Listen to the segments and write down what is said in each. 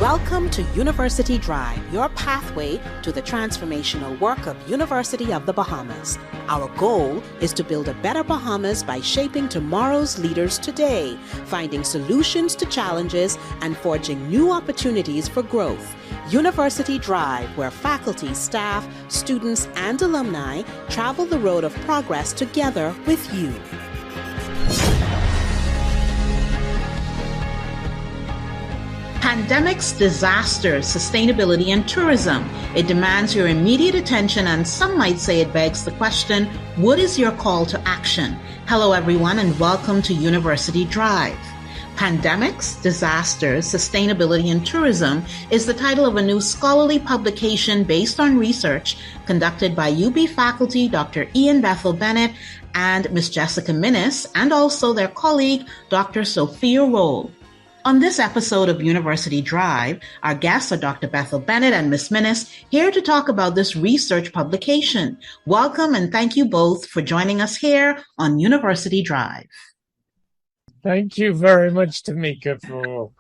Welcome to University Drive, your pathway to the transformational work of University of the Bahamas. Our goal is to build a better Bahamas by shaping tomorrow's leaders today, finding solutions to challenges, and forging new opportunities for growth. University Drive, where faculty, staff, students, and alumni travel the road of progress together with you. Pandemics, disasters, sustainability, and tourism. It demands your immediate attention, and some might say it begs the question, what is your call to action? Hello, everyone, and welcome to University Drive. Pandemics, Disasters, Sustainability, and Tourism is the title of a new scholarly publication based on research conducted by UB faculty Dr. Ian Bethell-Bennett and Ms. Jessica Minnis, and also their colleague, Dr. Sophia Roll. On this episode of University Drive, our guests are Dr. Bethell-Bennett and Ms. Minnis, here to talk about this research publication. Welcome and thank you both for joining us here on University Drive. Thank you very much, Tamika, for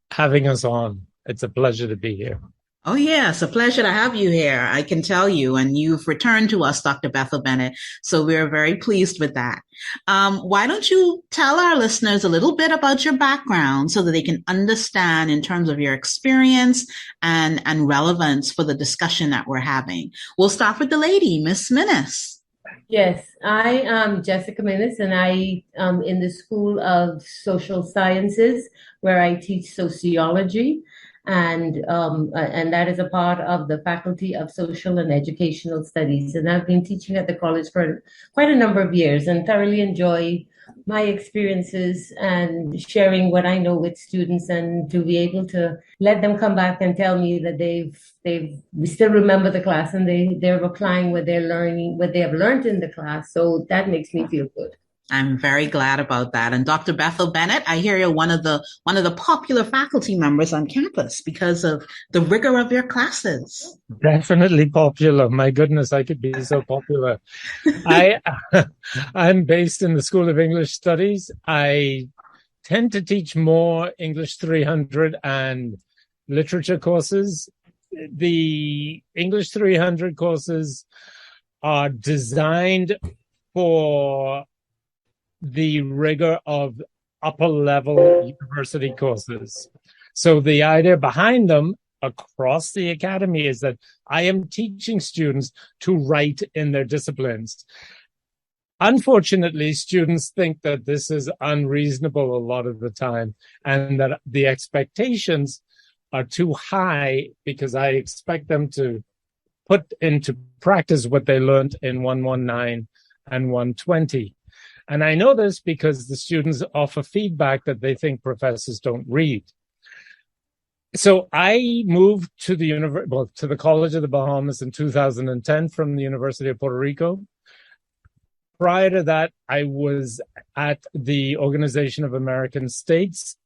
having us on. It's a pleasure to be here. Oh, yes, a pleasure to have you here, I can tell you. And you've returned to us, Dr. Bethell-Bennett, so we're very pleased with that. Why don't you tell our listeners a little bit about your background so that they can understand in terms of your experience and relevance for the discussion that we're having. We'll start with the lady, Ms. Minnis. Yes, I am Jessica Minnis, and I am in the School of Social Sciences, where I teach sociology. And that is a part of the Faculty of Social and Educational Studies. And I've been teaching at the college for quite a number of years and thoroughly enjoy my experiences and sharing what I know with students, and to be able to let them come back and tell me that we still remember the class and they're applying what they're learning, what they have learned in the class. So that makes me feel good. I'm very glad about that. And Dr. Bethell-Bennett, I hear you're one of the popular faculty members on campus because of the rigor of your classes. Definitely popular. My goodness, I could be so popular. I'm based in the School of English Studies. I tend to teach more English 300 and literature courses. The English 300 courses are designed for the rigor of upper level university courses. So the idea behind them across the academy is that I am teaching students to write in their disciplines. Unfortunately, students think that this is unreasonable a lot of the time, and that the expectations are too high because I expect them to put into practice what they learned in 119 and 120. And I know this because the students offer feedback that they think professors don't read. So I moved to the College of the Bahamas in 2010 from the University of Puerto Rico. Prior to that, I was at the Organization of American States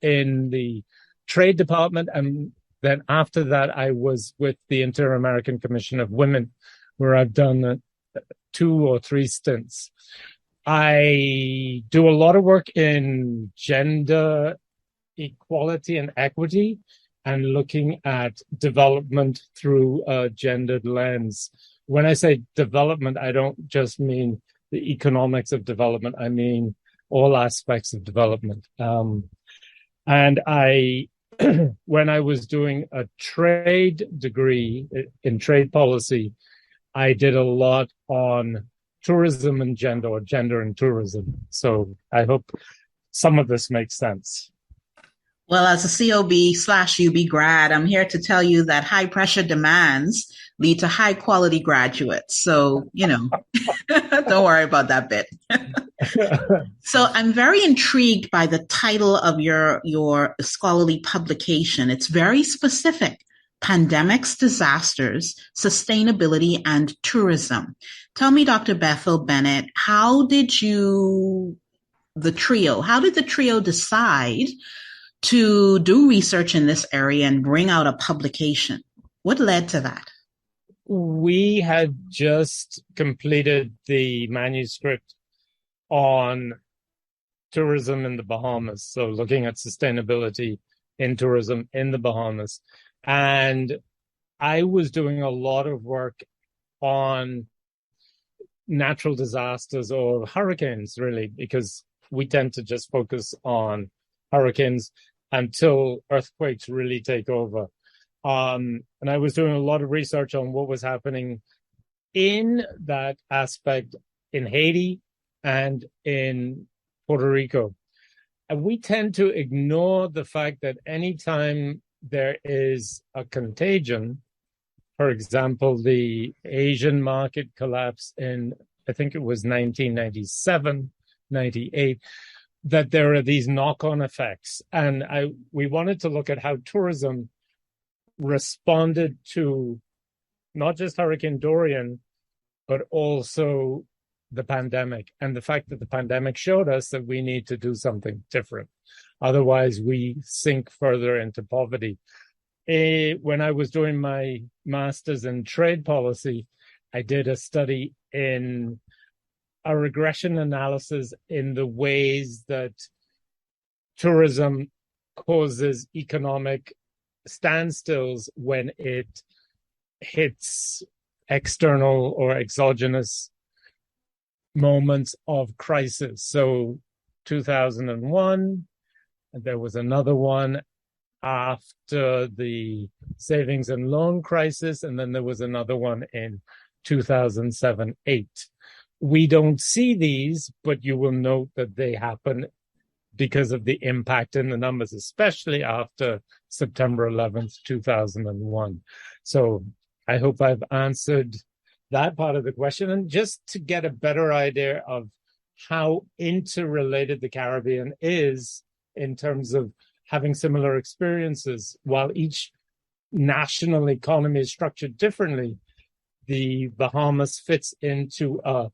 in the Trade Department. And then after that, I was with the Inter-American Commission of Women, where I've done 2 or 3 stints. I do a lot of work in gender equality and equity and looking at development through a gendered lens. When I say development, I don't just mean the economics of development. I mean all aspects of development. And when I was doing a trade degree in trade policy, I did a lot on tourism and gender, or gender and tourism. So I hope some of this makes sense. Well, as a COB/UB grad, I'm here to tell you that high pressure demands lead to high quality graduates. So, don't worry about that bit. So I'm very intrigued by the title of your scholarly publication. It's very specific. Pandemics, Disasters, Sustainability, and Tourism. Tell me, Dr. Bethell-Bennett, how did the trio decide to do research in this area and bring out a publication? What led to that? We had just completed the manuscript on tourism in the Bahamas, so looking at sustainability in tourism in the Bahamas. And I was doing a lot of work on natural disasters or hurricanes, really, because we tend to just focus on hurricanes until earthquakes really take over. And I was doing a lot of research on what was happening in that aspect in Haiti and in Puerto Rico. And we tend to ignore the fact that anytime there is a contagion, for example, the Asian market collapse in, I think it was 1997, 98, that there are these knock-on effects. And we wanted to look at how tourism responded to not just Hurricane Dorian, but also the pandemic, and the fact that the pandemic showed us that we need to do something different. Otherwise, we sink further into poverty. When I was doing my master's in trade policy, I did a study in a regression analysis in the ways that tourism causes economic standstills when it hits external or exogenous moments of crisis. So 2001, there was another one after the savings and loan crisis, and then there was another one in 2007-8. We don't see these, but you will note that they happen because of the impact in the numbers, especially after September 11th, 2001. So I hope I've answered that part of the question. And just to get a better idea of how interrelated the Caribbean is in terms of having similar experiences, while each national economy is structured differently, the Bahamas fits into a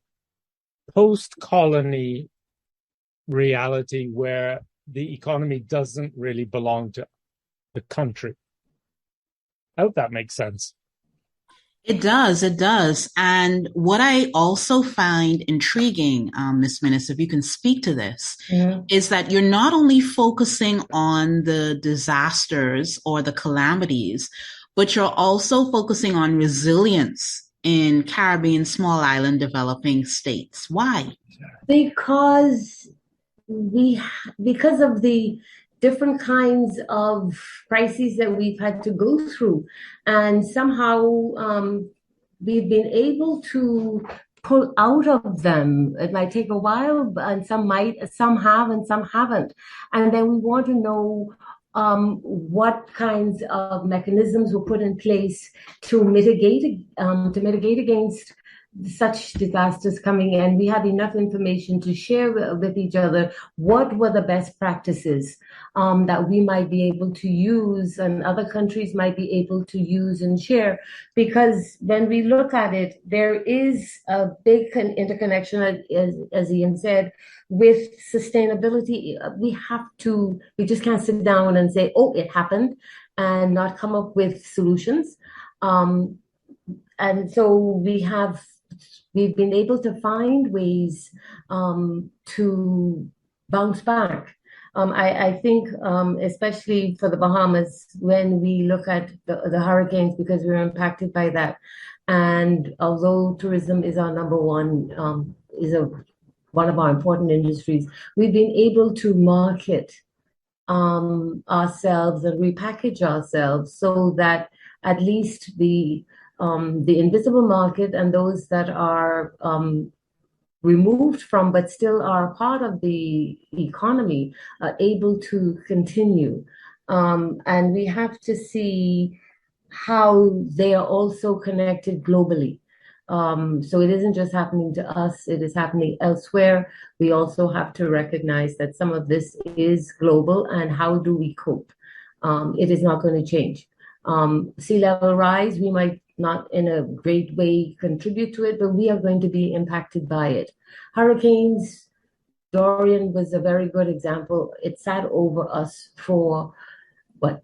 post-colony reality where the economy doesn't really belong to the country. I hope that makes sense. It does. It does. And what I also find intriguing, Ms. Minnis, if you can speak to this, is that you're not only focusing on the disasters or the calamities, but you're also focusing on resilience in Caribbean small island developing states. Why? Because of the different kinds of crises that we've had to go through. And somehow we've been able to pull out of them. It might take a while, and some have, and some haven't. And then we want to know what kinds of mechanisms were put in place to mitigate against such disasters coming in. We have enough information to share with each other what were the best practices that we might be able to use and other countries might be able to use and share. Because when we look at it, there is a big interconnection, as Ian said, with sustainability. We just can't sit down and say, oh, it happened, and not come up with solutions. And so we've been able to find ways to bounce back. I think, especially for the Bahamas, when we look at the hurricanes, because we're impacted by that. And although tourism is our number one, one of our important industries, we've been able to market ourselves and repackage ourselves so that at least the invisible market and those that are removed from but still are part of the economy are able to continue. And we have to see how they are also connected globally. So it isn't just happening to us, it is happening elsewhere. We also have to recognize that some of this is global, and how do we cope? It is not going to change. Sea level rise, we might not in a great way contribute to it, but we are going to be impacted by it. Hurricanes, Dorian was a very good example. It sat over us for,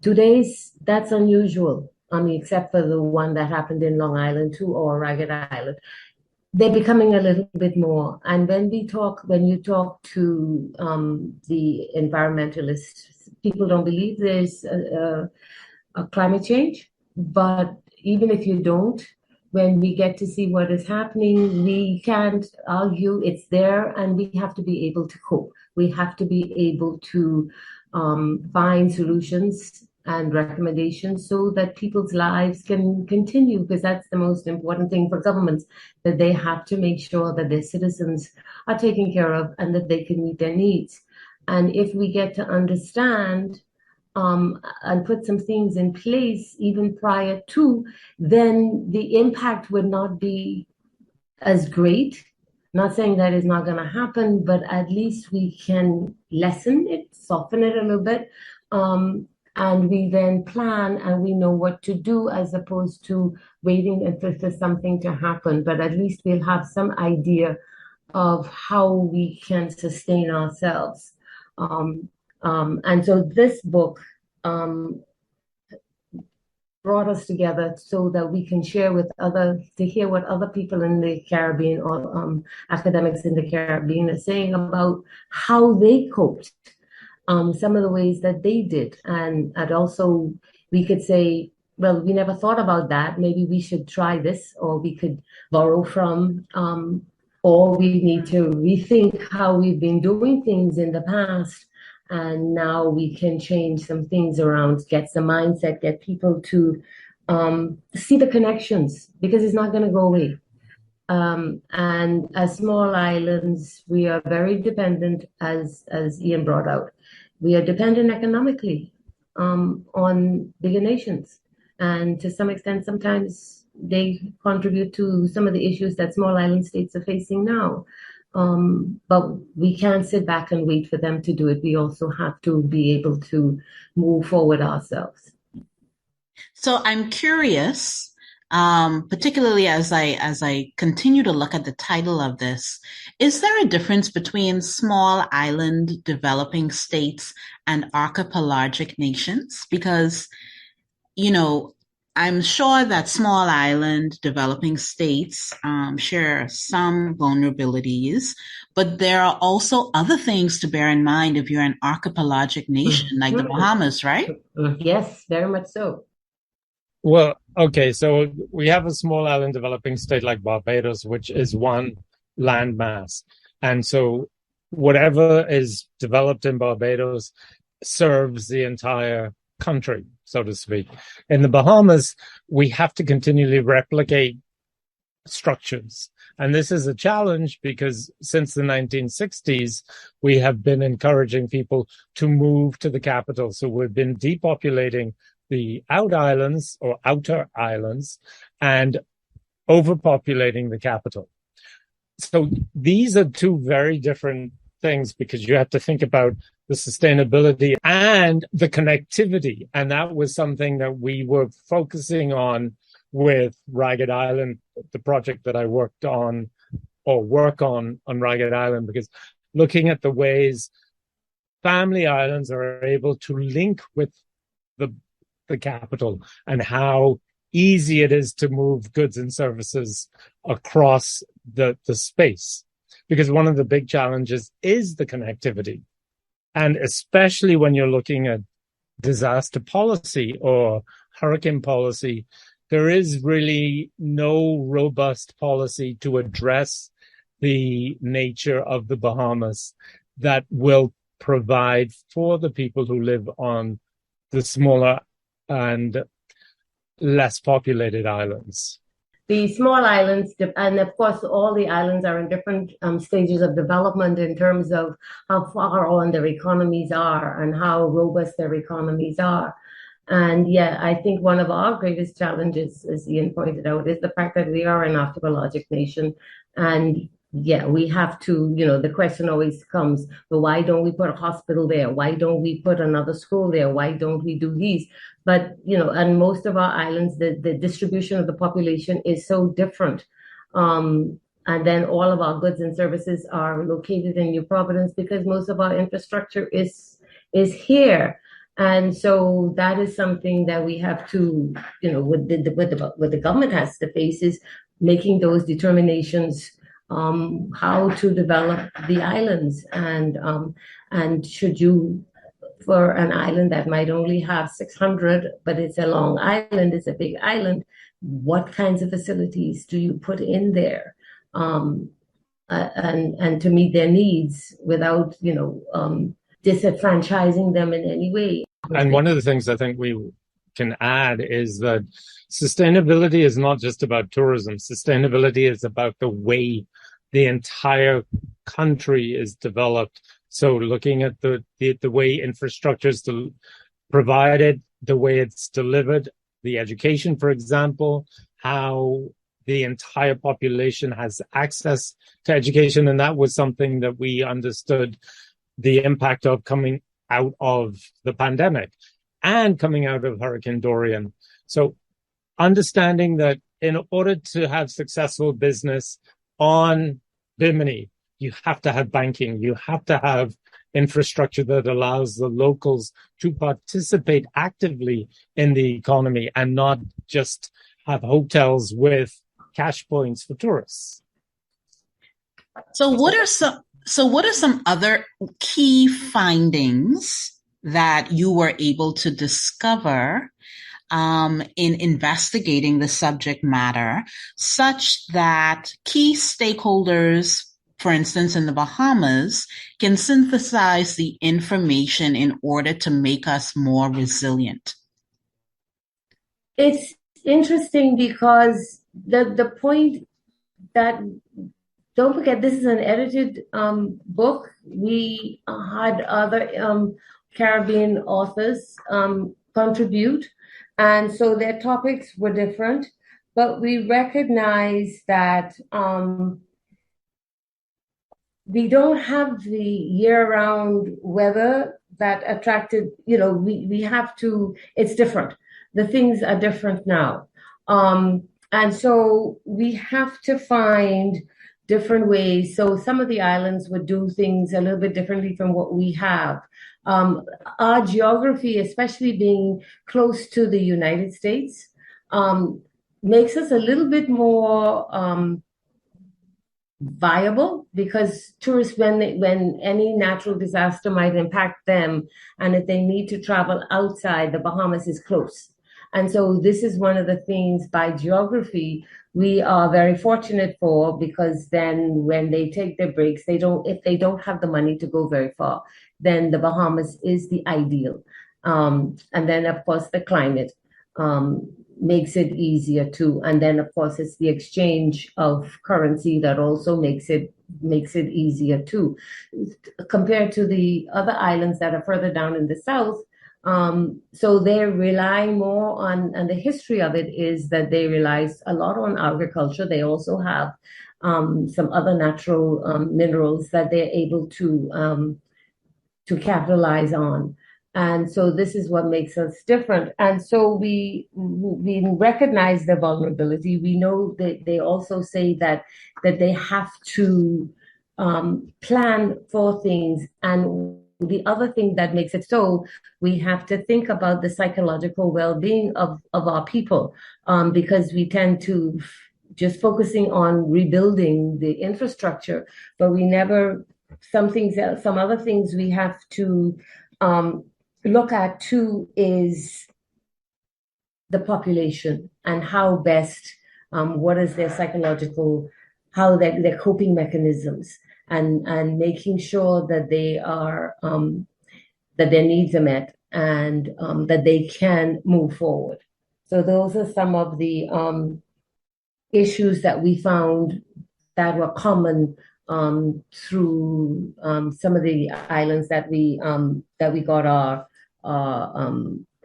2 days? That's unusual. I mean, except for the one that happened in Long Island too, or Ragged Island. They're becoming a little bit more. And when you talk to the environmentalists, people don't believe there's a climate change, but even if you don't, when we get to see what is happening, we can't argue it's there, and we have to be able to cope. We have to be able to find solutions and recommendations so that people's lives can continue, because that's the most important thing for governments, that they have to make sure that their citizens are taken care of and that they can meet their needs. And if we get to understand and put some things in place even prior to, then the impact would not be as great. Not saying that is not going to happen, but at least we can lessen it, soften it a little bit, and we then plan and we know what to do, as opposed to waiting for something to happen. But at least we'll have some idea of how we can sustain ourselves. And so this book brought us together so that we can share with to hear what other people in the Caribbean, or academics in the Caribbean, are saying about how they coped, some of the ways that they did. And also we could say, well, we never thought about that. Maybe we should try this, or we could borrow from, or we need to rethink how we've been doing things in the past. And now we can change some things around, get some mindset, get people to see the connections, because it's not going to go away. And as small islands, we are very dependent, as Ian brought out. We are dependent economically on bigger nations. And to some extent, sometimes they contribute to some of the issues that small island states are facing now. But we can't sit back and wait for them to do it. We also have to be able to move forward ourselves. So I'm curious, particularly as I continue to look at the title of this, is there a difference between small island developing states and archipelagic nations? Because, I'm sure that small island developing states share some vulnerabilities, but there are also other things to bear in mind if you're an archipelagic nation like the Bahamas, right? Yes, very much so. Well, okay, so we have a small island developing state like Barbados, which is one landmass. And so whatever is developed in Barbados serves the entire country, so to speak. In the Bahamas, we have to continually replicate structures. And this is a challenge because since the 1960s, we have been encouraging people to move to the capital. So we've been depopulating the outer islands and overpopulating the capital. So these are two very different things, because you have to think about the sustainability and the connectivity. And that was something that we were focusing on with Ragged Island, the project that I work on Ragged Island, because looking at the ways family islands are able to link with the capital and how easy it is to move goods and services across the space. Because one of the big challenges is the connectivity. And especially when you're looking at disaster policy or hurricane policy, there is really no robust policy to address the nature of the Bahamas that will provide for the people who live on the smaller and less populated islands. The small islands, and of course, all the islands are in different stages of development in terms of how far on their economies are and how robust their economies are. And yeah, I think one of our greatest challenges, as Ian pointed out, is the fact that we are an archipelagic nation. And yeah, we have to, the question always comes, well, why don't we put a hospital there? Why don't we put another school there? Why don't we do these? But, and most of our islands, the distribution of the population is so different. And then all of our goods and services are located in New Providence because most of our infrastructure is here. And so that is something that we have to, what the government has to face is making those determinations, how to develop the islands, and should you for an island that might only have 600, but it's a long island, it's a big island, what kinds of facilities do you put in there? And to meet their needs without, disenfranchising them in any way. And one of the things I think we can add is that sustainability is not just about tourism. Sustainability is about the way the entire country is developed. So looking at the way infrastructure is provided, the way it's delivered, the education, for example, how the entire population has access to education. And that was something that we understood the impact of coming out of the pandemic and coming out of Hurricane Dorian. So understanding that in order to have successful business on Bimini, you have to have banking, you have to have infrastructure that allows the locals to participate actively in the economy and not just have hotels with cash points for tourists. So what are some other key findings that you were able to discover in investigating the subject matter, such that key stakeholders, for instance, in the Bahamas, can synthesize the information in order to make us more resilient? It's interesting because the point that, don't forget, this is an edited book. We had other Caribbean authors contribute, and so their topics were different, but we recognize that we don't have the year-round weather that attracted, we have to, it's different. The things are different now. And so we have to find different ways. So some of the islands would do things a little bit differently from what we have. Our geography, especially being close to the United States, makes us a little bit more viable, because tourists, when any natural disaster might impact them, and if they need to travel outside, the Bahamas is close. And so this is one of the things by geography we are very fortunate for, because then when they take their breaks, if they don't have the money to go very far, then the Bahamas is the ideal. And then of course the climate makes it easier too. And then of course it's the exchange of currency that also makes it easier too. Compared to the other islands that are further down in the south, so they're relying more on, and the history of it is that they rely a lot on agriculture. They also have some other natural minerals that they're able to capitalize on. And so this is what makes us different. And so we recognize the vulnerability. We know that they also say that they have to plan for things. And the other thing that makes it so, we have to think about the psychological well-being of our people, because we tend to just focusing on rebuilding the infrastructure, but we never, some other things we have to look at too is the population and how best, what is their psychological, how their coping mechanisms, and making sure that they are that their needs are met, and that they can move forward. So those are some of the issues that we found that were common through some of the islands that we got our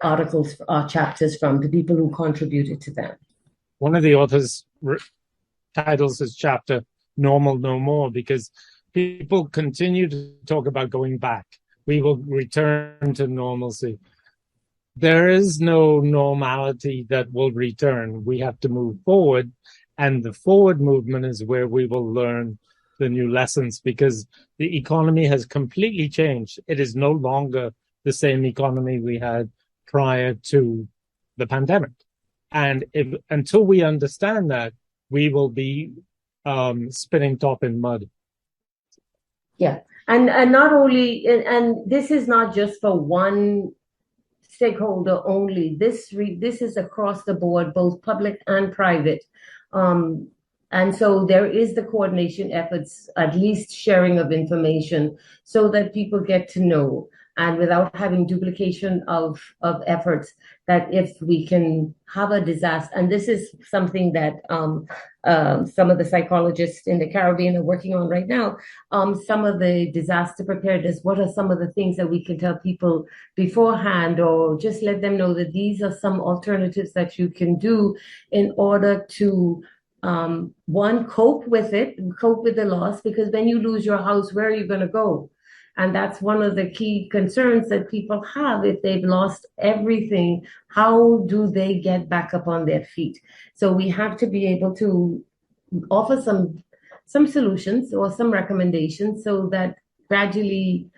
articles, our chapters from, the people who contributed to them. One of the authors titles his chapter "Normal No More" because people continue to talk about going back. We will return to normalcy. There is no normality that will return. We have to move forward, and the forward movement is where we will learn the new lessons, because the economy has completely changed. It is no longer the same economy we had prior to the pandemic. And until we understand that, we will be spinning top in mud. Yeah. And not only, and this is not just for one stakeholder only. This is across the board, both public and private. And so there is the coordination efforts, at least sharing of information, so that people get to know, and without having duplication of efforts, that if we can have a disaster, and this is something that some of the psychologists in the Caribbean are working on right now, some of the disaster preparedness, what are some of the things that we can tell people beforehand, or just let them know that these are some alternatives that you can do in order to one, cope with the loss, because when you lose your house, where are you going to go? And that's one of the key concerns that people have. If they've lost everything, how do they get back up on their feet? So we have to be able to offer some solutions or some recommendations, so that gradually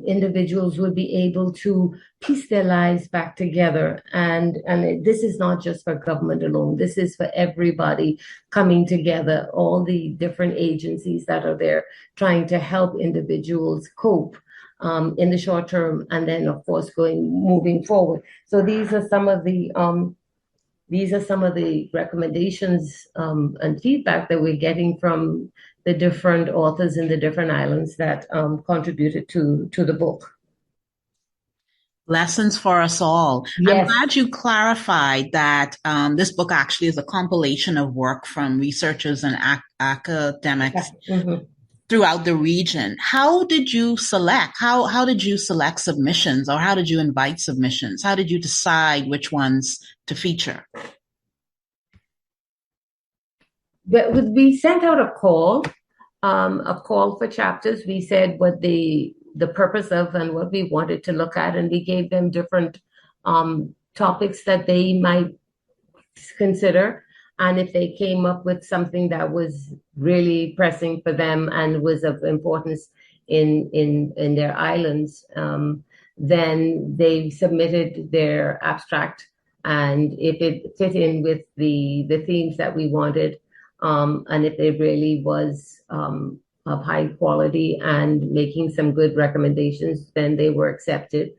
individuals will be able to piece their lives back together. And this is not just for government alone. This is for everybody coming together, all the different agencies that are there trying to help individuals cope in the short term, and then of course moving forward. So these are some of the recommendations and feedback that we're getting from the different authors in the different islands that contributed to the book. Lessons for us all. Yes. I'm glad you clarified that this book actually is a compilation of work from researchers and academics throughout the region. How did you select? How did you select submissions, or how did you invite submissions? How did you decide which ones to feature? We sent out a call for chapters. We said what the purpose of and what we wanted to look at, and we gave them different topics that they might consider. And if they came up with something that was really pressing for them and was of importance in their islands, then they submitted their abstract. And if it fit in with the themes that we wanted, and if it really was of high quality and making some good recommendations, then they were accepted.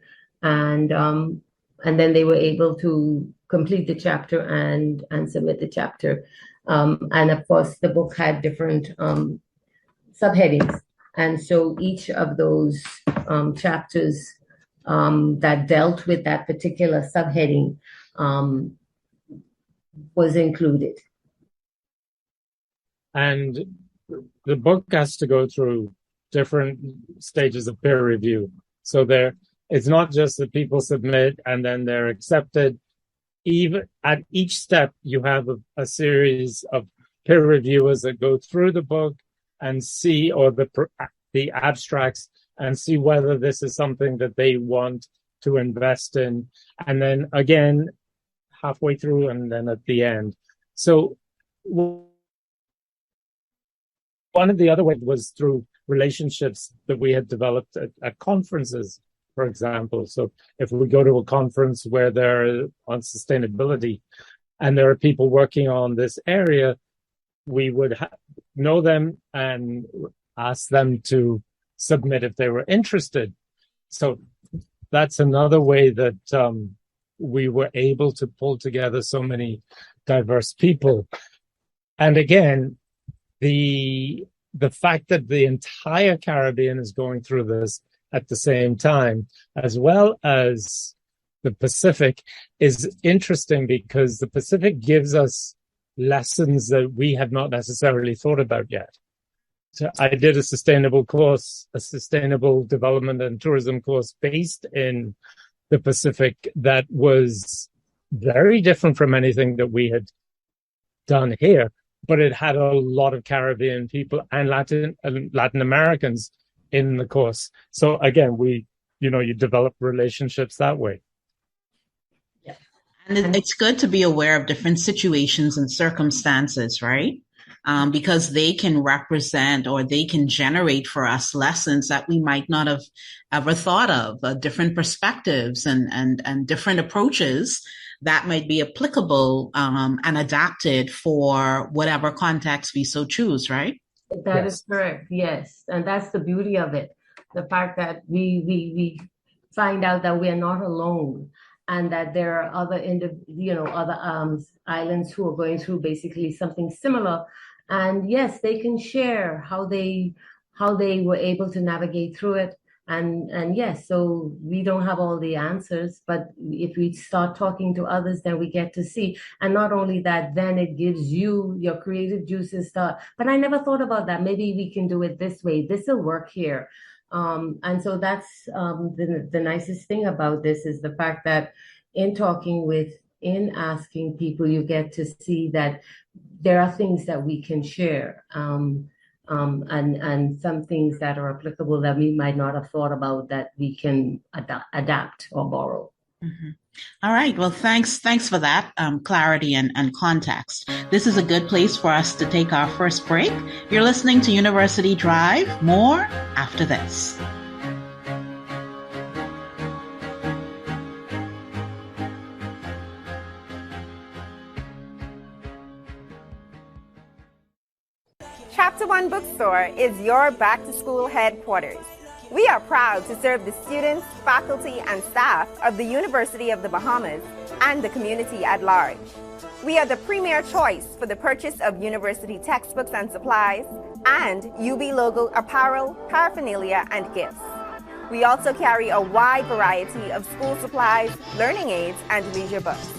And then they were able to complete the chapter and submit the chapter. And of course, the book had different subheadings. And so each of those chapters that dealt with that particular subheading was included. And the book has to go through different stages of peer review. So it's not just that people submit and then they're accepted. Even at each step, you have a series of peer reviewers that go through the book and see, or the abstracts, and see whether this is something that they want to invest in. And then again, halfway through, and then at the end. So one of the other ways was through relationships that we had developed at conferences, for example. So if we go to a conference where they're on sustainability and there are people working on this area, we would know them and ask them to submit if they were interested. So that's another way that we were able to pull together so many diverse people. And again, the fact that the entire Caribbean is going through this at the same time, as well as the Pacific, is interesting because the Pacific gives us lessons that we have not necessarily thought about yet. So I did a sustainable development and tourism course based in the Pacific that was very different from anything that we had done here, but it had a lot of Caribbean people and Latin Americans in the course. So again, you develop relationships that way. Yeah. And it's good to be aware of different situations and circumstances, right? Because they can represent, or they can generate for us lessons that we might not have ever thought of, different perspectives and different approaches that might be applicable and adapted for whatever context we so choose, right? That is Yes. correct. Yes. And that's the beauty of it. The fact that we find out that we are not alone and that there are other other islands who are going through basically something similar. And yes, they can share how they were able to navigate through it. And yes, so we don't have all the answers, but if we start talking to others, then we get to see. And not only that, then it gives you your creative juices start. But I never thought about that. Maybe we can do it this way. This will work here. And so that's the nicest thing about this is the fact that in asking people, you get to see that there are things that we can share. And some things that are applicable that we might not have thought about that we can adapt or borrow. Mm-hmm. All right. Well, thanks for that clarity and context. This is a good place for us to take our first break. You're listening to University Drive. More after this. Chapter One Bookstore is your back-to-school headquarters. We are proud to serve the students, faculty, and staff of the University of the Bahamas and the community at large. We are the premier choice for the purchase of university textbooks and supplies, and UB logo apparel, paraphernalia, and gifts. We also carry a wide variety of school supplies, learning aids, and leisure books.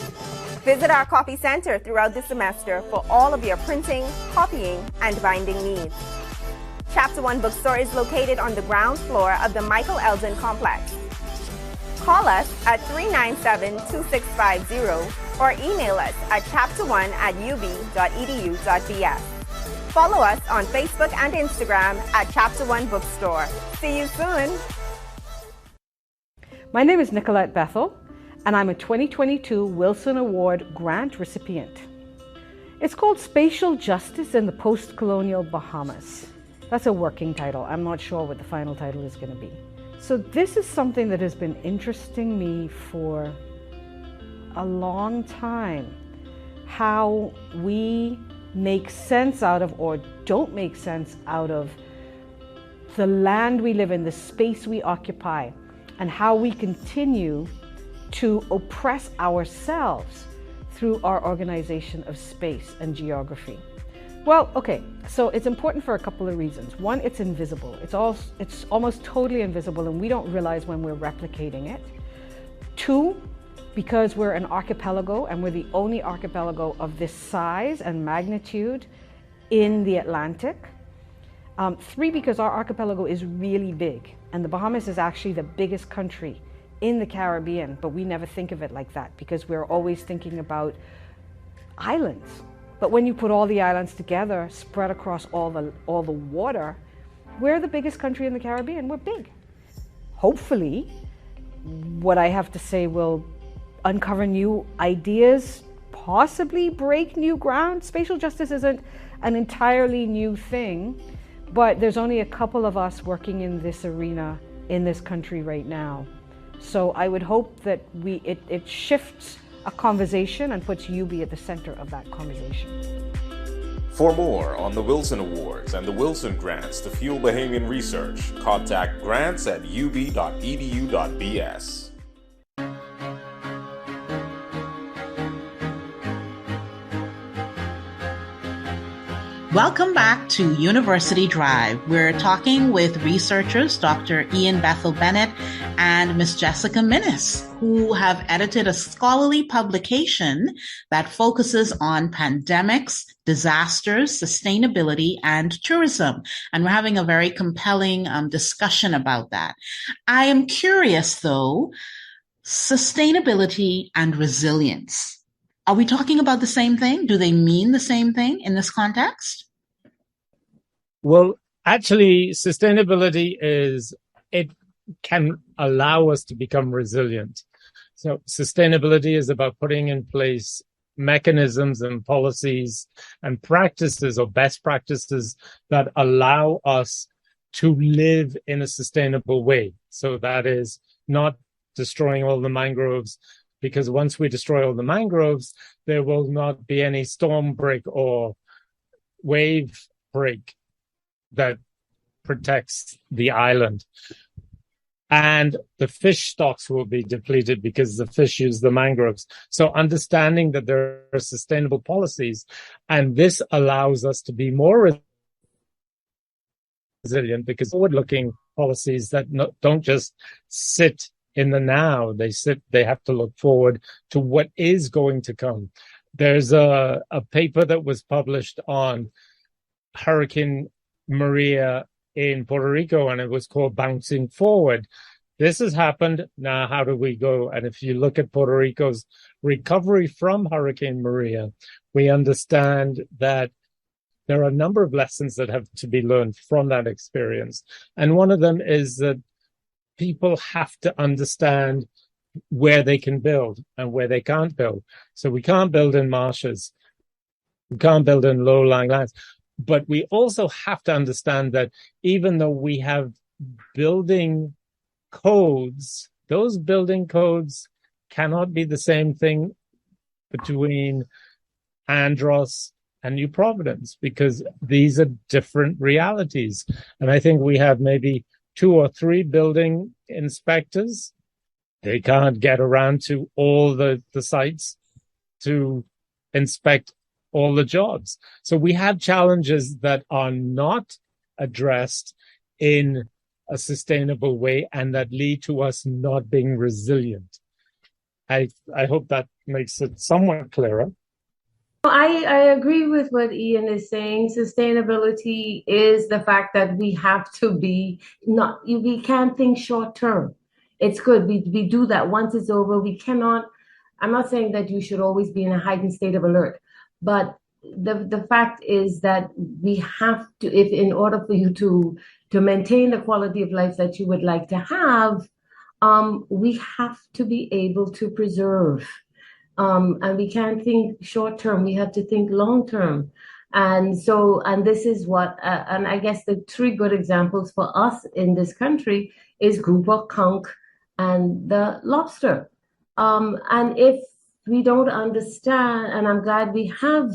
Visit our copy center throughout the semester for all of your printing, copying, and binding needs. Chapter One Bookstore is located on the ground floor of the Michael Eldon Complex. Call us at 397-2650 or email us at chapter1@ub.edu.bs. Follow us on Facebook and Instagram at Chapter One Bookstore. See you soon. My name is Nicolette Bethell, and I'm a 2022 Wilson Award grant recipient. It's called Spatial Justice in the Post-Colonial Bahamas. That's a working title. I'm not sure what the final title is going to be. So this is something that has been interesting me for a long time. How we make sense out of or don't make sense out of the land we live in, the space we occupy, and how we continue to oppress ourselves through our organization of space and geography. Well, okay, so it's important for a couple of reasons. One, it's invisible. It's almost totally invisible and we don't realize when we're replicating it. Two, because we're an archipelago and we're the only archipelago of this size and magnitude in the Atlantic. Three, because our archipelago is really big and the Bahamas is actually the biggest country in the Caribbean, but we never think of it like that because we're always thinking about islands. But when you put all the islands together, spread across all the water, we're the biggest country in the Caribbean. We're big. Hopefully, what I have to say will uncover new ideas, possibly break new ground. Spatial justice isn't an entirely new thing, but there's only a couple of us working in this arena in this country right now. So I would hope that it shifts a conversation and puts UB at the center of that conversation. For more on the Wilson Awards and the Wilson Grants to fuel Bahamian research, contact grants@ub.edu.bs. Welcome back to University Drive. We're talking with researchers Dr. Ian Bethell-Bennett and Ms. Jessica Minnis, who have edited a scholarly publication that focuses on pandemics, disasters, sustainability, and tourism. And we're having a very compelling discussion about that. I am curious, though, sustainability and resilience. Are we talking about the same thing? Do they mean the same thing in this context? Well, actually, sustainability it can allow us to become resilient. So sustainability is about putting in place mechanisms and policies and practices or best practices that allow us to live in a sustainable way. So that is not destroying all the mangroves, because once we destroy all the mangroves, there will not be any storm break or wave break that protects the island. And the fish stocks will be depleted because the fish use the mangroves. So understanding that there are sustainable policies, and this allows us to be more resilient because forward-looking policies that don't just sit in the now, they have to look forward to what is going to come. There's a paper that was published on Hurricane Maria in Puerto Rico, and it was called Bouncing Forward. This has happened. Now, how do we go? And if you look at Puerto Rico's recovery from Hurricane Maria, we understand that there are a number of lessons that have to be learned from that experience. And one of them is that people have to understand where they can build and where they can't build. So we can't build in marshes. We can't build in low-lying lands. But we also have to understand that even though we have building codes, those building codes cannot be the same thing between Andros and New Providence, because these are different realities. And I think we have maybe 2 or 3 building inspectors. They can't get around to all the sites to inspect all the jobs. So we have challenges that are not addressed in a sustainable way and that lead to us not being resilient. I hope that makes it somewhat clearer. I agree with what Ian is saying. Sustainability is the fact that we have to be we can't think short term. It's good. We do that. Once it's over, we cannot. I'm not saying that you should always be in a heightened state of alert, but the fact is that we have to, if in order for you to maintain the quality of life that you would like to have, we have to be able to preserve. And we can't think short term. We have to think long term. And this is what, and I guess the 3 good examples for us in this country is grouper, conch, and the lobster. And if we don't understand, and I'm glad we have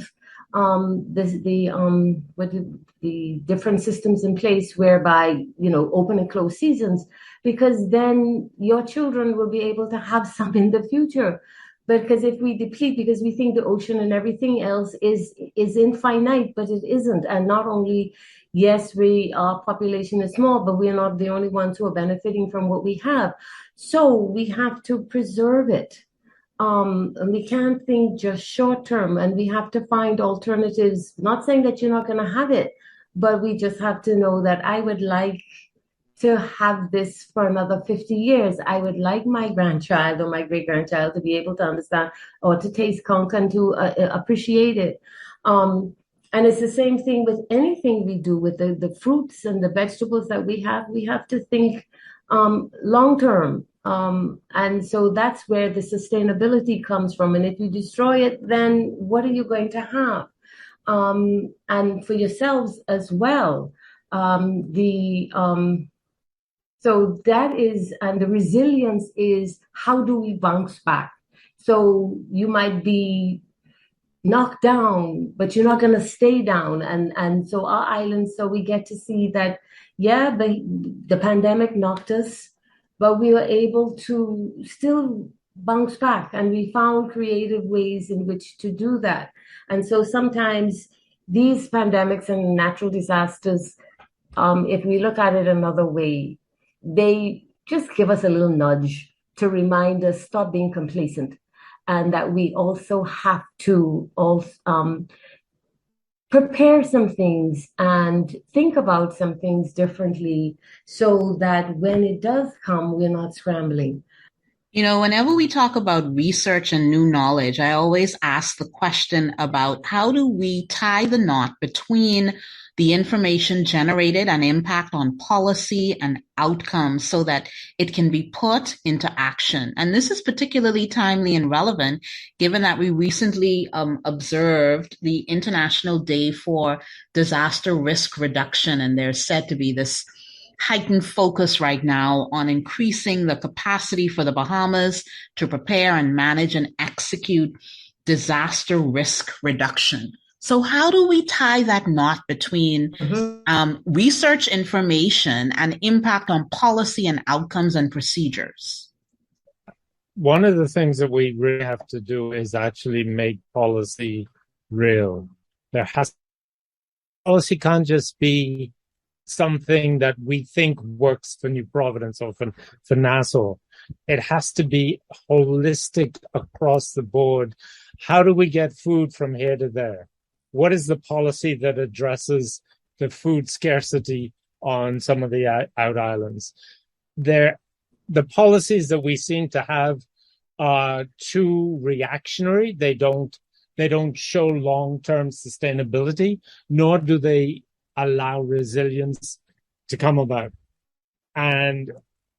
the different systems in place whereby, open and close seasons, because then your children will be able to have some in the future. Because if we deplete, because we think the ocean and everything else is infinite, but it isn't. And not only, yes, our population is small, but we're not the only ones who are benefiting from what we have. So we have to preserve it. And we can't think just short term, and we have to find alternatives. Not saying that you're not going to have it, but we just have to know that I would like to have this for another 50 years. I would like my grandchild or my great-grandchild to be able to understand or to taste conch and to appreciate it. And it's the same thing with anything we do with the fruits and the vegetables that we have. We have to think long-term. And so that's where the sustainability comes from. And if you destroy it, then what are you going to have? And for yourselves as well. So that is, and the resilience is, how do we bounce back? So you might be knocked down, but you're not going to stay down. And so our islands, so we get to see that, yeah, the pandemic knocked us, but we were able to still bounce back, and we found creative ways in which to do that. And so sometimes these pandemics and natural disasters, if we look at it another way, they just give us a little nudge to remind us, stop being complacent, and that we also have to prepare some things and think about some things differently so that when it does come, we're not scrambling. Whenever we talk about research and new knowledge, I always ask the question about how do we tie the knot between the information generated and impact on policy and outcomes so that it can be put into action. And this is particularly timely and relevant given that we recently observed the International Day for Disaster Risk Reduction, and there's said to be this heightened focus right now on increasing the capacity for the Bahamas to prepare and manage and execute disaster risk reduction. So how do we tie that knot between research information and impact on policy and outcomes and procedures? One of the things that we really have to do is actually make policy real. Policy can't just be something that we think works for New Providence or for Nassau. It has to be holistic across the board. How do we get food from here to there? What is the policy that addresses the food scarcity on some of the out islands? The policies that we seem to have are too reactionary. They don't show long-term sustainability, nor do they allow resilience to come about. And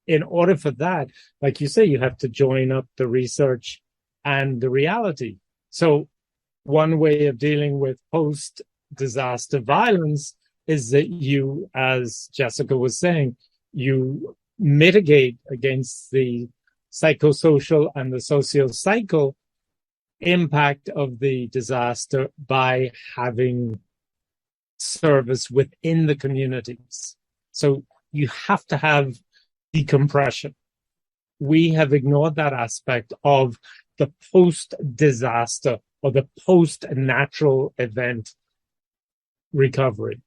in order for that, like you say, you have to join up the research and the reality. So one way of dealing with post-disaster violence is that you, as Jessica was saying, you mitigate against the psychosocial and the socio-psycho impact of the disaster by having service within the communities. So you have to have decompression. We have ignored that aspect of the post-disaster or the post-natural event recovery.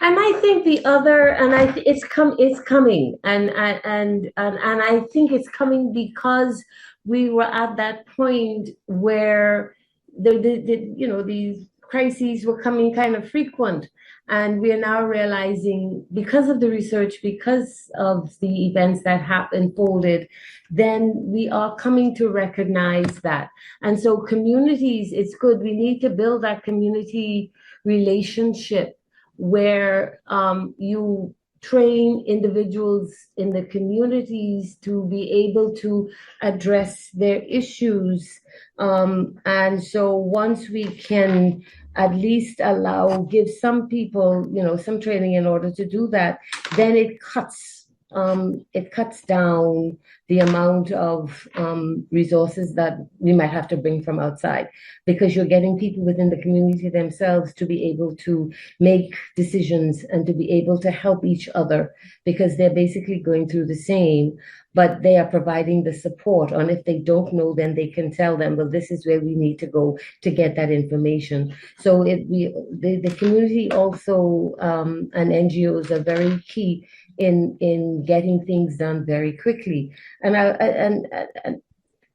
And I think the other, and it's coming, and I think it's coming because we were at that point where these crises were coming kind of frequent, and we are now realizing, because of the research, because of the events that unfolded, then we are coming to recognize that. And so communities, it's good. We need to build that community relationship where you train individuals in the communities to be able to address their issues. And so once we can at least give some people, some training in order to do that, then it cuts down the amount of resources that we might have to bring from outside, because you're getting people within the community themselves to be able to make decisions and to be able to help each other, because they're basically going through the same, but they are providing the support. And if they don't know, then they can tell them, well, this is where we need to go to get that information. So the community also and NGOs are very key in getting things done very quickly. And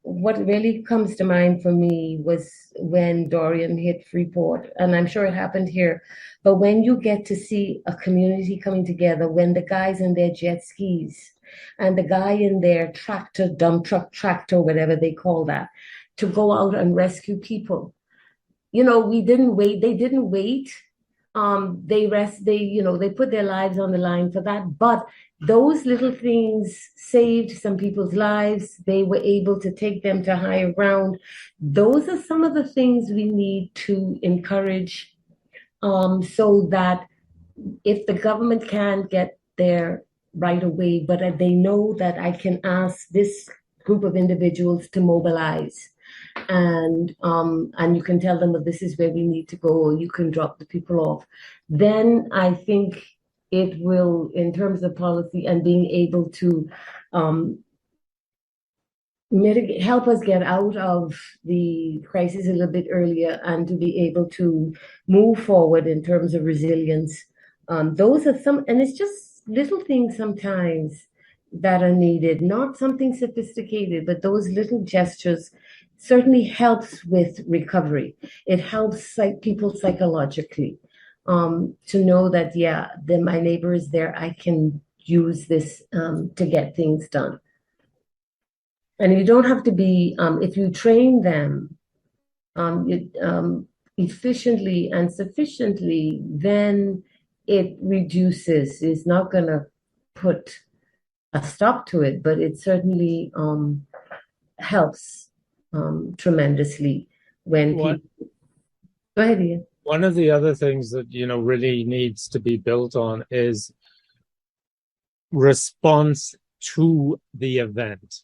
what really comes to mind for me was when Dorian hit Freeport, and I'm sure it happened here, but when you get to see a community coming together, when the guys in their jet skis and the guy in their dump truck tractor, whatever they call that, to go out and rescue people. We didn't wait. They didn't wait. They put their lives on the line for that, but those little things saved some people's lives. They were able to take them to higher ground. Those are some of the things we need to encourage, so that if the government can't get there right away, but they know that I can ask this group of individuals to mobilize. And you can tell them that this is where we need to go, or you can drop the people off. Then I think it will, in terms of policy and being able to help us get out of the crisis a little bit earlier and to be able to move forward in terms of resilience. Those are some, and it's just little things sometimes that are needed, not something sophisticated, but those little gestures certainly helps with recovery. It helps people psychologically to know that, my neighbor is there. I can use this to get things done. And you don't have to be, if you train them efficiently and sufficiently, then it reduces. It's not going to put a stop to it, but it certainly helps tremendously when people. Go ahead, Ian. One of the other things that really needs to be built on is response to the event.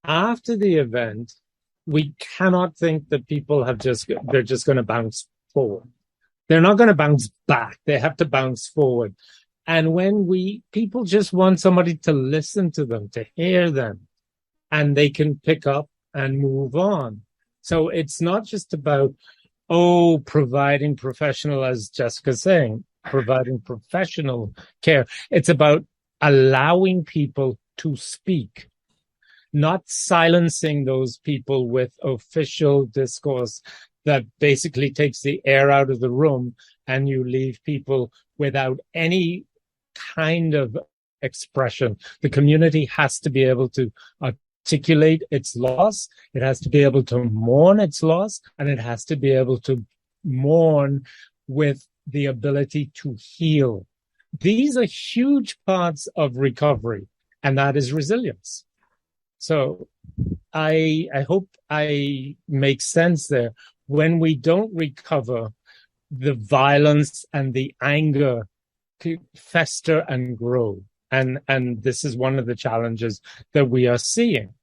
After the event, we cannot think that people they're just going to bounce forward. They're not going to bounce back. They have to bounce forward. And when people just want somebody to listen to them, to hear them, and they can pick up and move on. So it's not just about, providing professional, as Jessica's saying, providing professional care. It's about allowing people to speak, not silencing those people with official discourse that basically takes the air out of the room and you leave people without any kind of expression. The community has to be able to articulate its loss. It has to be able to mourn its loss, and it has to be able to mourn with the ability to heal. These are huge parts of recovery, and that is resilience. So I hope I make sense there. When we don't recover, the violence and the anger fester and grow. And this is one of the challenges that we are seeing.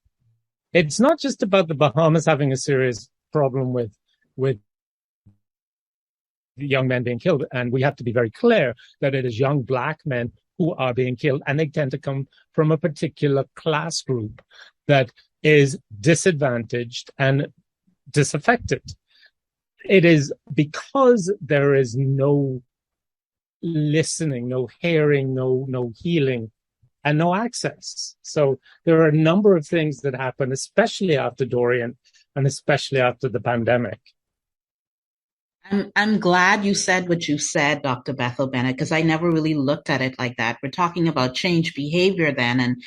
It's not just about the Bahamas having a serious problem with young men being killed. And we have to be very clear that it is young Black men who are being killed, and they tend to come from a particular class group that is disadvantaged and disaffected. It is because there is no listening, no hearing, no healing, and no access. So there are a number of things that happen, especially after Dorian and especially after the pandemic. I'm glad you said what you said, Dr. Bethell-Bennett, because I never really looked at it like that. We're talking about change behavior then, and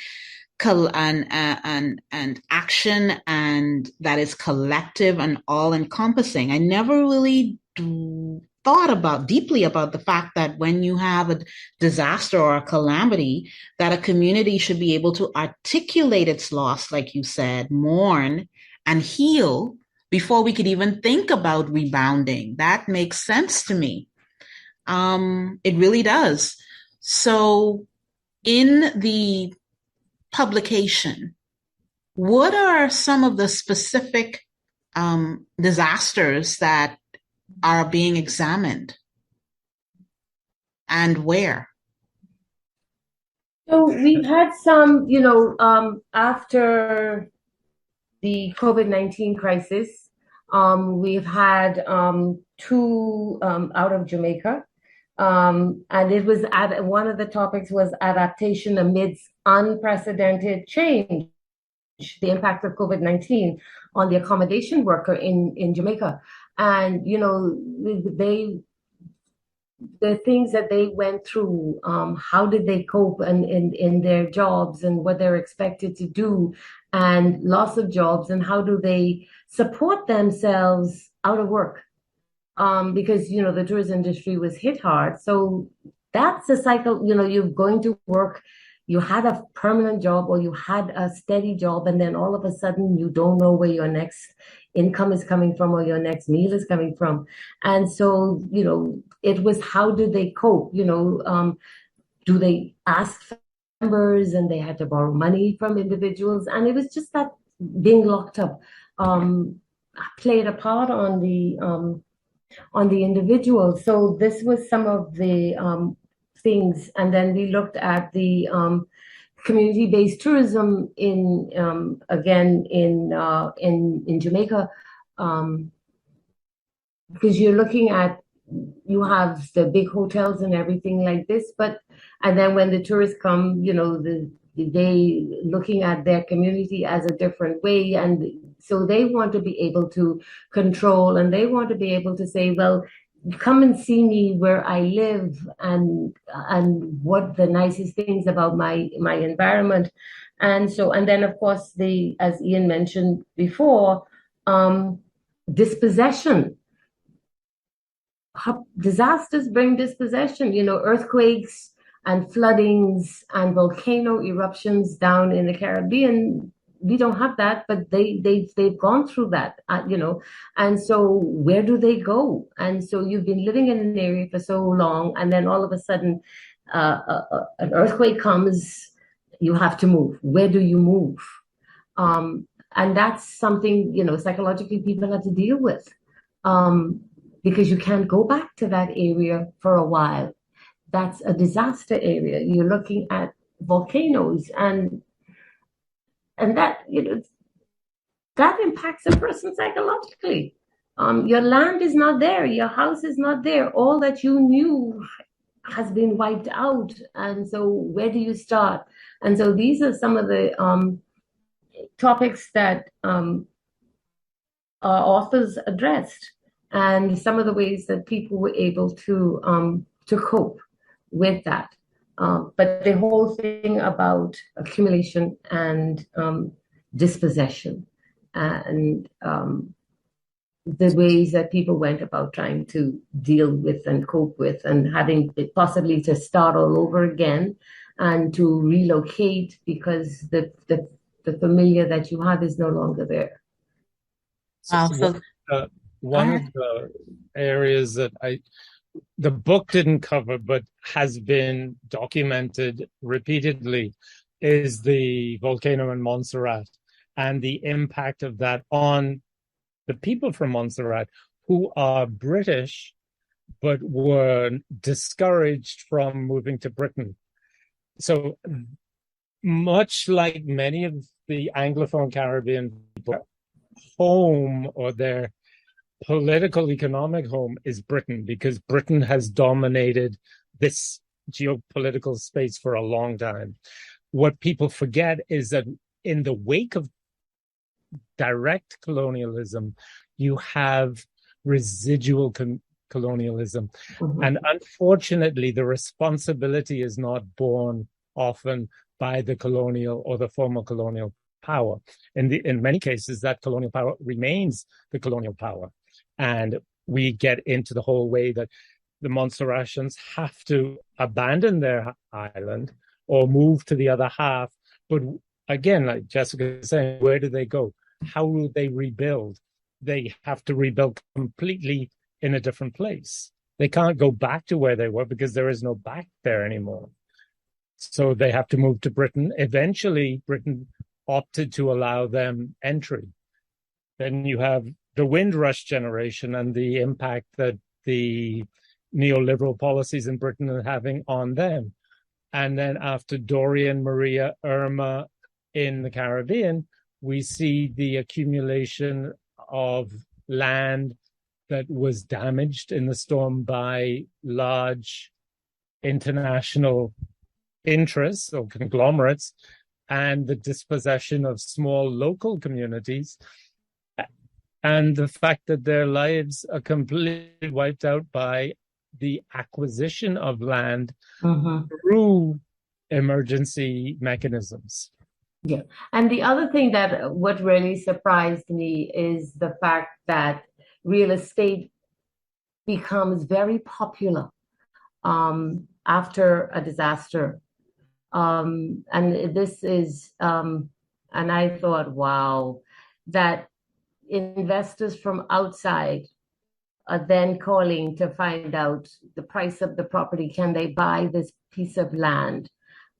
action, and that is collective and all encompassing. I never really thought deeply about the fact that when you have a disaster or a calamity, that a community should be able to articulate its loss, like you said, mourn and heal before we could even think about rebounding. That makes sense to me. It really does. So in the publication, what are some of the specific disasters that are being examined, and where? So we've had some, after the COVID-19 crisis, we've had two out of Jamaica. And it was one of the topics was adaptation amidst unprecedented change, the impact of COVID-19 on the accommodation worker in Jamaica. And, the things that they went through, how did they cope in their jobs and what they're expected to do, and loss of jobs, and how do they support themselves out of work? Because, the tourism industry was hit hard. So that's a cycle, you're going to work, you had a permanent job or you had a steady job, and then all of a sudden you don't know where your next income is coming from or your next meal is coming from. And so, it was, how do they cope? Do they ask for members, and they had to borrow money from individuals? And it was just that being locked up played a part on the individual. So this was some of the things. And then we looked at the community-based tourism in Jamaica, because you're looking at, you have the big hotels and everything like this, and then when the tourists come, they looking at their community as a different way, and so they want to be able to control, and they want to be able to say, well, come and see me where I live, and what the nicest things about my environment. And then of course, as Ian mentioned before, dispossession. Disasters bring dispossession, earthquakes and floodings and volcano eruptions down in the Caribbean. We don't have that, but they've gone through that, and so where do they go? And so you've been living in an area for so long, and then all of a sudden an earthquake comes, you have to move. Where do you move? And that's something, psychologically people have to deal with, because you can't go back to that area for a while. That's a disaster area. You're looking at volcanoes, and that, that impacts a person psychologically. Your land is not there. Your house is not there. All that you knew has been wiped out. And so where do you start? And so these are some of the topics that our authors addressed, and some of the ways that people were able to cope with that. But the whole thing about accumulation and dispossession, and the ways that people went about trying to deal with and cope with, and having possibly to start all over again and to relocate because the familiar that you have is no longer there. One of the areas that the book didn't cover, but has been documented repeatedly, is the volcano in Montserrat and the impact of that on the people from Montserrat, who are British, but were discouraged from moving to Britain. So much like many of the Anglophone Caribbean people, home, or their political economic home, is Britain, because Britain has dominated this geopolitical space for a long time. What people forget is that in the wake of direct colonialism, you have residual colonialism. Mm-hmm. And unfortunately, the responsibility is not borne often by the colonial or the former colonial power. In many cases, that colonial power remains the colonial power. And we get into the whole way that the Montserratians have to abandon their island or move to the other half. But again, like Jessica was saying, where do they go? How will they rebuild? They have to rebuild completely in a different place. They can't go back to where they were because there is no back there anymore. So they have to move to Britain. Eventually, Britain opted to allow them entry. Then you have the Windrush generation and the impact that the neoliberal policies in Britain are having on them. And then after Dorian, Maria, Irma in the Caribbean, we see the accumulation of land that was damaged in the storm by large international interests or conglomerates, and the dispossession of small local communities, and the fact that their lives are completely wiped out by the acquisition of land through emergency mechanisms. Yeah. And the other thing that what really surprised me is the fact that real estate becomes very popular after a disaster. And this is, and I thought, wow, that investors from outside are then calling to find out the price of the property. Can they buy this piece of land?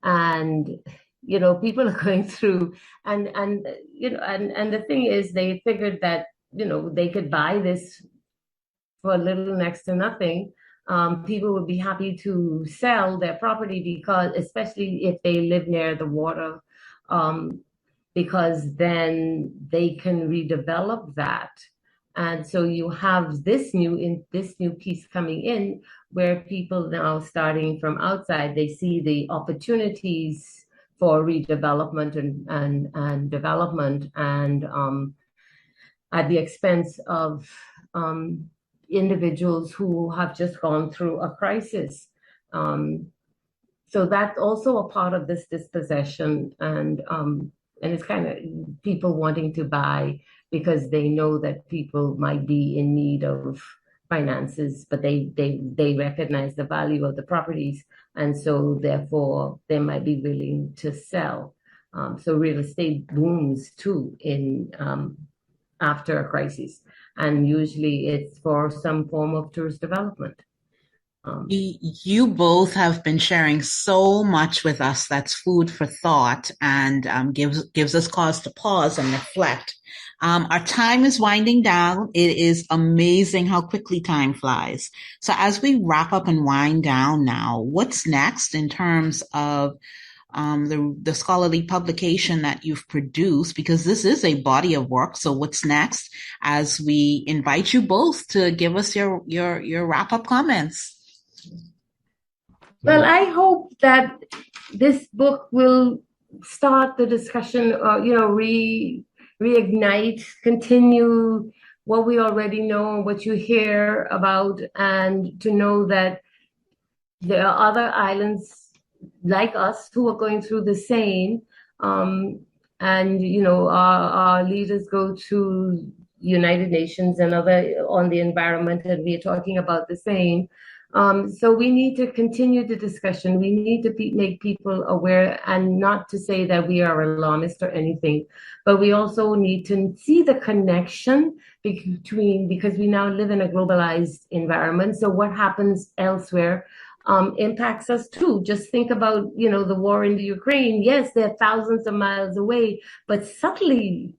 And people are going through, and the thing is, they figured that they could buy this for a little next to nothing. People would be happy to sell their property because, especially if they live near the water, because then they can redevelop that. And so you have this new piece coming in, where people now starting from outside, they see the opportunities for redevelopment and development, and at the expense of individuals who have just gone through a crisis. So that's also a part of this dispossession, and it's kind of people wanting to buy because they know that people might be in need of finances, but they recognize the value of the properties, and so therefore they might be willing to sell. So real estate booms too in after a crisis, and usually it's for some form of tourist development. You both have been sharing so much with us that's food for thought and gives us cause to pause and reflect. Our time is winding down. It is amazing how quickly time flies. So as we wrap up and wind down now, what's next in terms of the scholarly publication that you've produced, because this is a body of work. So what's next as we invite you both to give us your wrap up comments? Well, I hope that this book will start the discussion, reignite, continue what we already know, what you hear about, and to know that there are other islands like us who are going through the same. Our leaders go to United Nations and other on the environment, and we are talking about the same. So we need to continue the discussion. We need to make people aware, and not to say that we are alarmist or anything, but we also need to see the connection between, because we now live in a globalized environment. So what happens elsewhere impacts us too. Just think about, the war in the Ukraine. Yes, they're thousands of miles away, but subtly,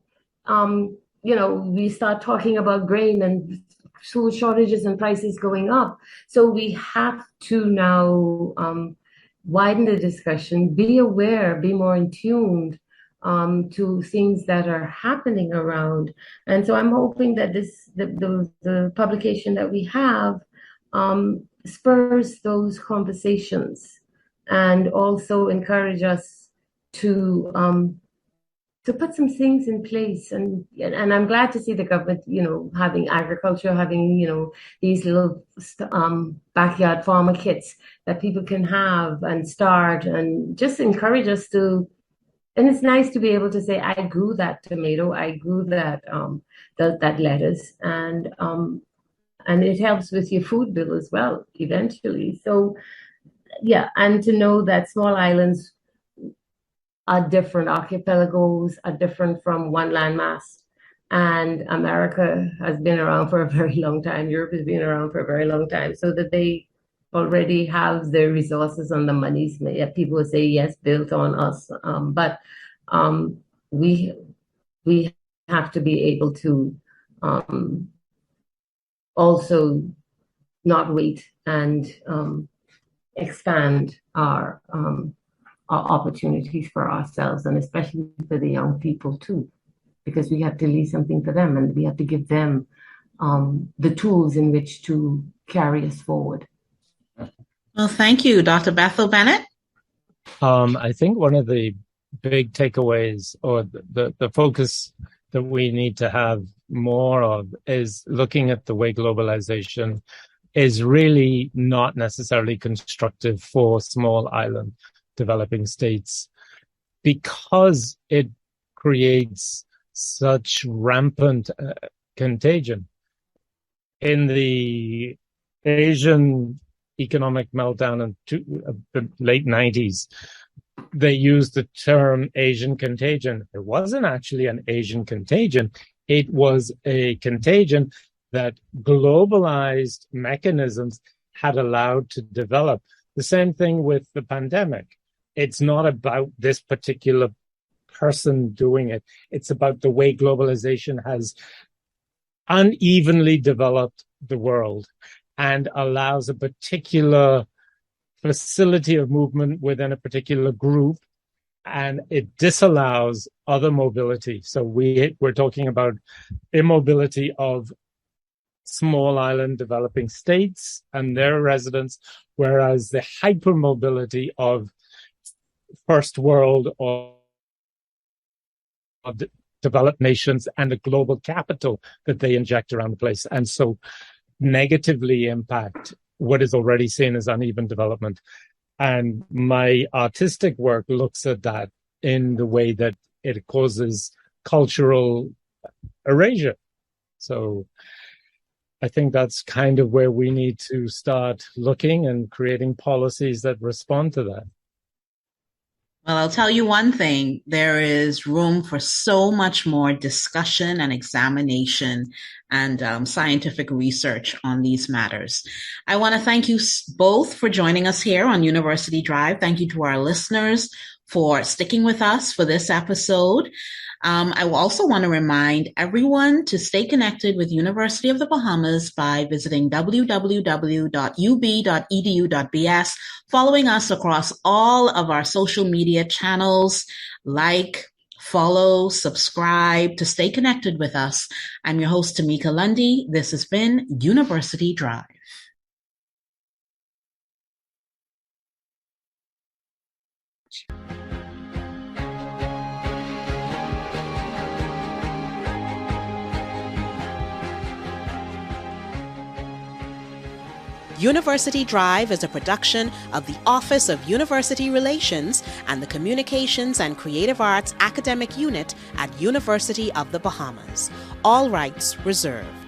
we start talking about grain and food shortages and prices going up. So we have to now widen the discussion, be aware, be more in tune to things that are happening around. And so I'm hoping that the publication that we have spurs those conversations and also encourage us to put some things in place. And I'm glad to see the government, having agriculture, having, these little backyard farmer kits that people can have and start, and just encourage us to. And it's nice to be able to say, I grew that tomato, I grew that that lettuce, and it helps with your food bill as well, eventually. So, yeah, and to know that small islands are different, archipelagos are different from one landmass. And America has been around for a very long time. Europe has been around for a very long time, so that they already have the resources and the monies. People will say, yes, built on us. But we have to be able to also not wait and expand our opportunities for ourselves, and especially for the young people too, because we have to leave something for them, and we have to give them the tools in which to carry us forward. Well, thank you, Dr. Bethell-Bennett. I think one of the big takeaways, or the focus that we need to have more of, is looking at the way globalization is really not necessarily constructive for small island developing states, because it creates such rampant contagion. In the Asian economic meltdown in the late 90s, they used the term Asian contagion. It wasn't actually an Asian contagion. It was a contagion that globalized mechanisms had allowed to develop. The same thing with the pandemic. It's not about this particular person doing it. It's about the way globalization has unevenly developed the world and allows a particular facility of movement within a particular group, and it disallows other mobility. So we're talking about immobility of small island developing states and their residents, whereas the hypermobility of first world or developed nations and the global capital that they inject around the place, and so negatively impact what is already seen as uneven development. And my artistic work looks at that in the way that it causes cultural erasure. So I think that's kind of where we need to start looking and creating policies that respond to that. Well, I'll tell you one thing. There is room for so much more discussion and examination and scientific research on these matters. I want to thank you both for joining us here on University Drive. Thank you to our listeners for sticking with us for this episode. I also want to remind everyone to stay connected with University of the Bahamas by visiting www.ub.edu.bs, following us across all of our social media channels, follow, subscribe to stay connected with us. I'm your host, Tamika Lundy. This has been University Drive. University Drive is a production of the Office of University Relations and the Communications and Creative Arts Academic Unit at University of the Bahamas. All rights reserved.